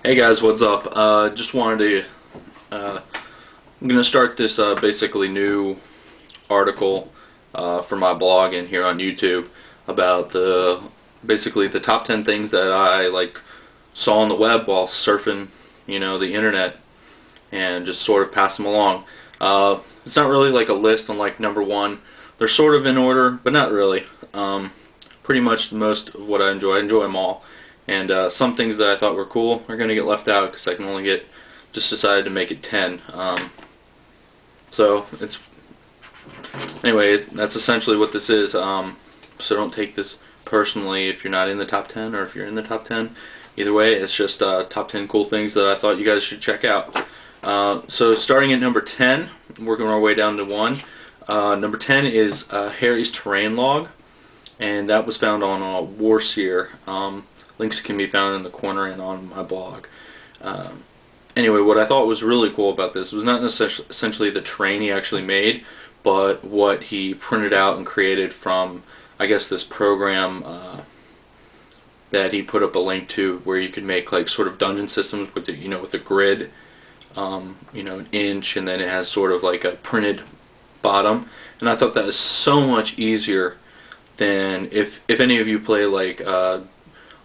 Hey guys, what's up? Just wanted to, I'm going to start this basically new article for my blog and here on YouTube about basically the top 10 things that I saw on the web while surfing, the internet, and just sort of pass them along. It's not really like a list on like number one. They're sort of in order, but not really. Pretty much most of what I enjoy them all. And some things that I thought were cool are going to get left out because I can only just decided to make it 10. So anyway, that's essentially what this is. So don't take this personally if you're not in the top 10 or if you're in the top 10. Either way, it's just top 10 cool things that I thought you guys should check out. So starting at number 10, working our way down to 1. Number 10 is Harry's Terrain Log, and that was found on Warseer. Links can be found in the corner and on my blog. Anyway, what I thought was really cool about this was not essentially the terrain he actually made, but what he printed out and created from, I guess, this program that he put up a link to, where you could make like sort of dungeon systems with the, with the grid, an inch, and then it has sort of like a printed bottom. And I thought that was so much easier than if any of you play like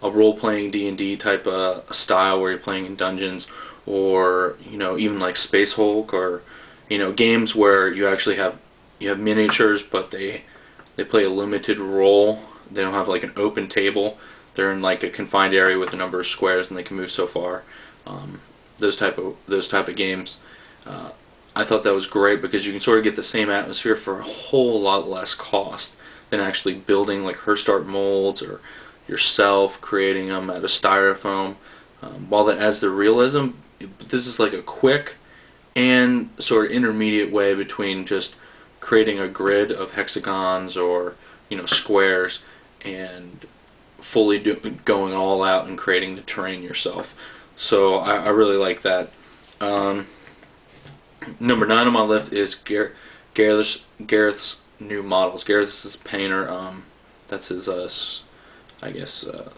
a role-playing D&D type of style where you're playing in dungeons, or even like Space Hulk, or games where you actually have miniatures, but they play a limited role. They don't have like an open table. They're in like a confined area with a number of squares, and they can move so far. Those type of games. I thought that was great because you can sort of get the same atmosphere for a whole lot less cost than actually building like Herstart molds or yourself creating them out of styrofoam. While that adds the realism, this is like a quick and sort of intermediate way between just creating a grid of hexagons or squares and fully going all out and creating the terrain yourself. So I really like that. Number 9 on my list is Gareth's new models. Gareth is a painter. That's his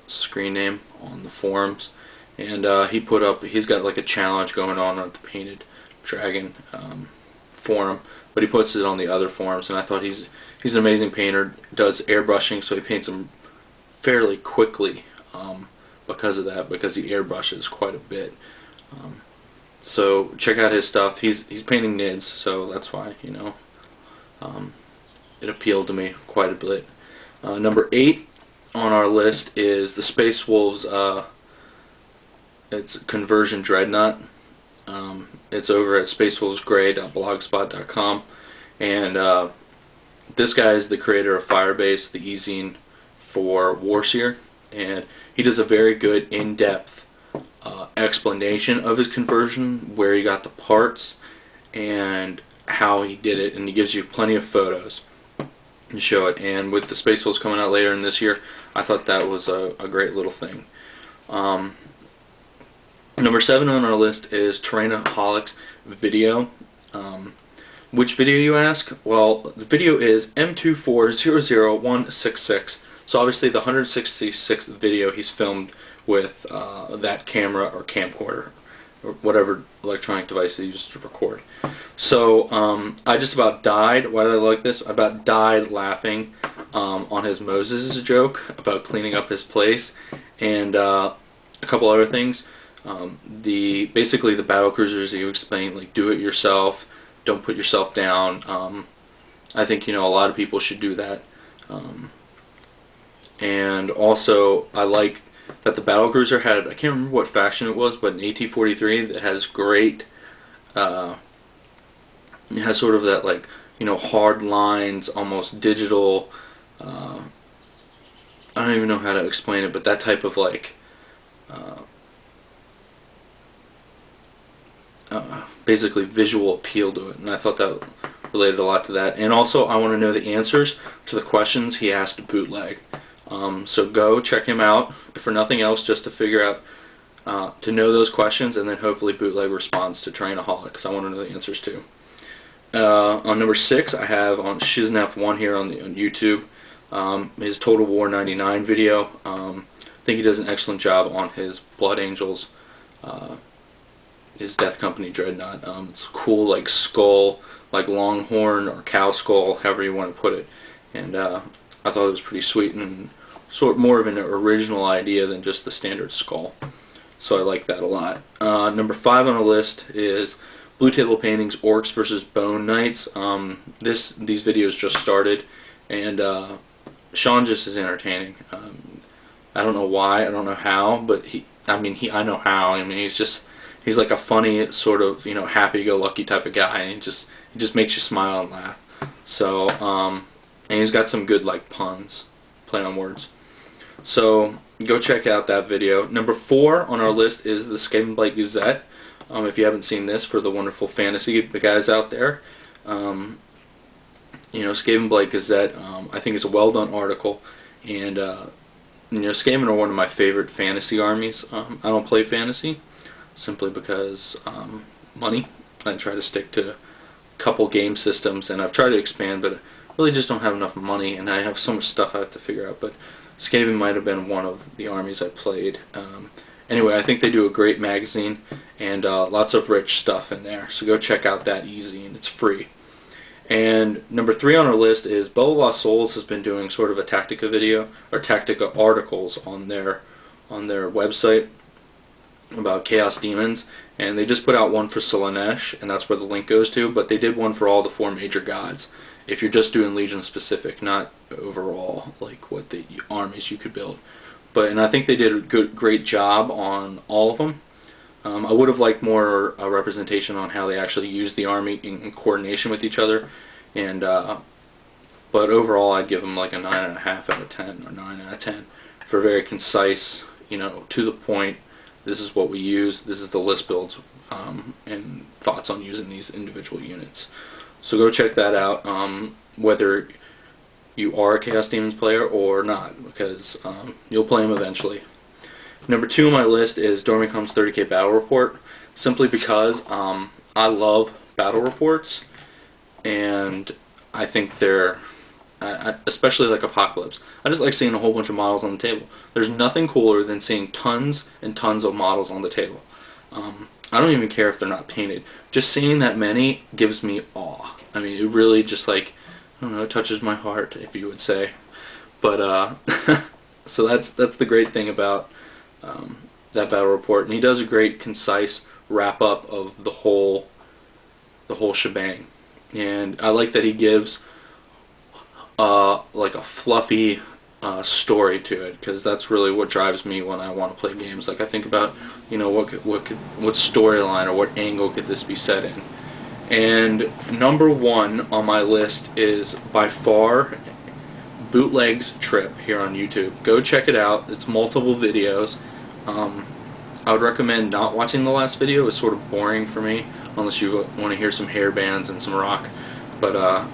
screen name on the forums, and he's got like a challenge going on at the Painted Dragon forum, but he puts it on the other forums, and I thought he's an amazing painter. Does airbrushing, so he paints them fairly quickly because of that, because he airbrushes quite a bit. So check out his stuff. He's painting nids, so that's why it appealed to me quite a bit. Number 8 on our list is the Space Wolves. It's Conversion Dreadnought. It's over at spacewolvesgray.blogspot.com, and this guy is the creator of Firebase, the e-zine for Warseer, and he does a very good in-depth explanation of his conversion, where he got the parts and how he did it, and he gives you plenty of photos to show it. And with the Space Wolves coming out later in this year, I thought that was a great little thing. Number 7 on our list is Terrainaholic's video. Which video, you ask? Well, the video is M2400166. So obviously the 166th video he's filmed with that camera or camcorder, or whatever electronic device he used to record. So I just about died. Why did I like this? I about died laughing on his Moses joke about cleaning up his place, and a couple other things. Basically the battle cruisers that you explained, like do it yourself, don't put yourself down. I think a lot of people should do that. And also I like that the battle cruiser had, I can't remember what faction it was, but an AT-43 that has great, it has sort of that like, hard lines, almost digital, I don't even know how to explain it, but that type of like, basically visual appeal to it, and I thought that related a lot to that. And also I want to know the answers to the questions he asked Bootleg. So go check him out, if for nothing else, just to figure out, to know those questions, and then hopefully Bootleg responds to Terrainaholic, because I want to know the answers too. On number 6, I have on Shiznaf1 here on YouTube, his Total War 99 video. I think he does an excellent job on his Blood Angels his Death Company Dreadnought. It's cool, like skull, like longhorn or cow skull, however you want to put it. And I thought it was pretty sweet and sort of more of an original idea than just the standard skull. So I like that a lot. Number 5 on the list is Blue Table Paintings Orcs versus Bone Knights. These videos just started, and Sean just is entertaining. I don't know why, I don't know how, but I know how. I mean, he's like a funny sort of, happy-go-lucky type of guy, and he just makes you smile and laugh. So, and he's got some good like puns, play on words. So go check out that video. Number 4 on our list is the Skavenblight Gazette. If you haven't seen this, for the wonderful fantasy guys out there, Skavenblight Gazette, I think it's a well done article, and Skaven are one of my favorite fantasy armies. I don't play fantasy simply because money. I try to stick to a couple game systems, and I've tried to expand, but I really just don't have enough money, and I have so much stuff I have to figure out. But Skaven might have been one of the armies I played. Anyway, I think they do a great magazine, and lots of rich stuff in there. So go check out that easy, and it's free. And number 3 on our list is Bow of Lost Souls has been doing sort of a Tactica video, or Tactica articles on their website about Chaos Demons, and they just put out one for Slaanesh, and that's where the link goes to, but they did one for all the 4 major gods, if you're just doing Legion specific, not overall, like what the armies you could build. And I think they did a great job on all of them. I would have liked more representation on how they actually use the army in coordination with each other, and but overall I'd give them like a 9.5 out of 10 or 9 out of 10 for very concise, to the point. This is what we use. This is the list builds and thoughts on using these individual units. So go check that out, whether you are a Chaos Demons player or not, because you'll play them eventually. Number 2 on my list is Doremicon's 30K Battle Report, simply because I love battle reports, and I think they're, especially like Apocalypse, I just like seeing a whole bunch of models on the table. There's nothing cooler than seeing tons and tons of models on the table. I don't even care if they're not painted. Just seeing that many gives me awe. I mean, it really just like, I don't know, it touches my heart, if you would say. But so that's the great thing about that battle report, and he does a great concise wrap up of the whole shebang. And I like that he gives like a fluffy story to it, because that's really what drives me when I want to play games. Like I think about, what storyline or what angle could this be set in. And number 1 on my list is by far Bootleg's trip here on YouTube. Go check it out. It's multiple videos. I would recommend not watching the last video. It's sort of boring for me, unless you want to hear some hair bands and some rock. But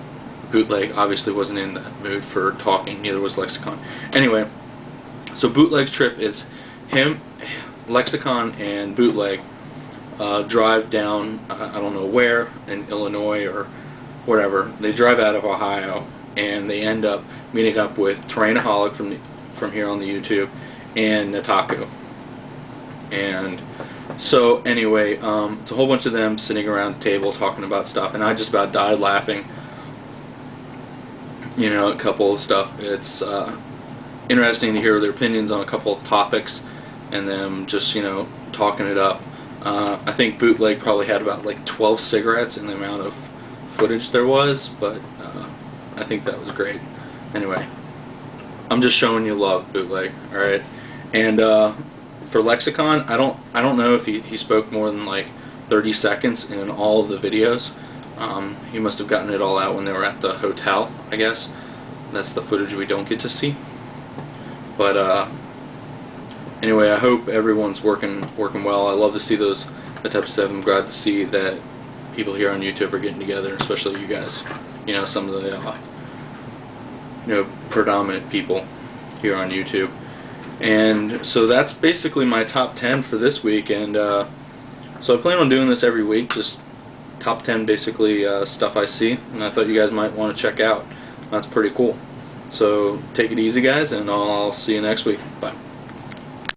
Bootleg obviously wasn't in the mood for talking, neither was Lexicon. Anyway, so Bootleg's trip is him, Lexicon, and Bootleg drive down, I don't know where, in Illinois or whatever. They drive out of Ohio, and they end up meeting up with Terrainaholic from here on the YouTube, and Nataku. And so anyway, it's a whole bunch of them sitting around the table talking about stuff, and I just about died laughing. A couple of stuff. It's interesting to hear their opinions on a couple of topics, and them just talking it up. I think Bootleg probably had about like 12 cigarettes in the amount of footage there was, but I think that was great. Anyway, I'm just showing you love, Bootleg. All right, and for Lexicon, I don't know if he spoke more than like 30 seconds in all of the videos. He must have gotten it all out when they were at the hotel, I guess. That's the footage we don't get to see. But anyway, I hope everyone's working well. I love to see the type of stuff. I'm glad to see that people here on YouTube are getting together, especially you guys. Some of the predominant people here on YouTube. And so that's basically my top 10 for this week. And so I plan on doing this every week, just top 10 basically stuff I see, and I thought you guys might want to check out. That's pretty cool. So take it easy, guys, and I'll see you next week. Bye.